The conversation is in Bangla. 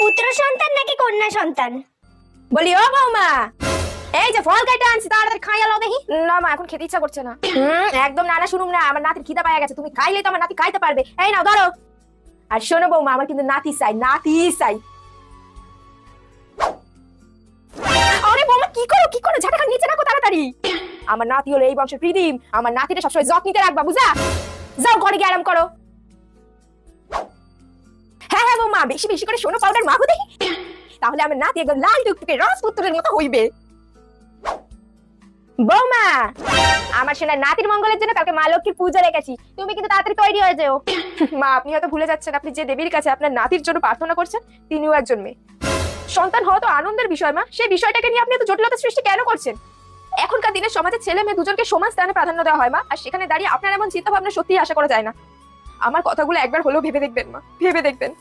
পুত্র সন্তান নাকি কন্যা সন্তান? বলি ও বৌমা, এই যে ফল কেটে আনছি তাড়াতাড়ি খাইয়া লও দেখি। না মা, এখন খেতে ইচ্ছা করছে না। একদম না না, শুনুম না, আমার নাতির খিদা পাওয়া গেছে, তুমি খাইলে তো আমার নাতি খাইতে পারবে। এই নাও ধরো। আর শোনো বৌমা, আমার কিন্তু নাতি চাই, নাতি চাই। আরে বৌমা, কি করো ঝাঁটা নিচে রাখো তাড়াতাড়ি। আমার নাতি হলো এই বংশের প্রীতিম, আমার নাতিটা সবসময় যত্ন নিতে রাখবা, বুঝা? যাও ঘরে গিয়ে আরাম করো। হ্যাঁ হ্যাঁ বৌমা, বেশি বেশি করে সোনো পাউডার মাখো দেখি, তাহলে আমার নাতি একদম লাল টুকটুকে রাজপুত্রের মতো হইবে। বৌমা, আমার সোনার নাতির মঙ্গলের জন্য কালকে মা লক্ষ্মীর পূজা রেখেছি, তুমি কিন্তু তাড়াতাড়ি তৈরি হয়ে যাও। মা, আপনি হয়তো ভুলে যাচ্ছেন, আপনি যে দেবীর কাছে আপনার নাতির জন্য প্রার্থনা করছেন তিনিও একজন মেয়ে। সন্তান হওয়া তো আনন্দের বিষয় মা, সেই বিষয়টাকে নিয়ে আপনি এত জটিলতা সৃষ্টি কেন করছেন? এখনকার দিনে সমাজে ছেলে মেয়ে দুজনকে সমান স্থানে প্রাধান্য দেওয়া হয় মা, আর সেখানে দাঁড়িয়ে আপনার এমন চিন্তা ভাবনা সত্যিই আশা করা যায় না। আমার কথাগুলো একবার হলেও ভেবে দেখবেন মা, ভেবে দেখবেন।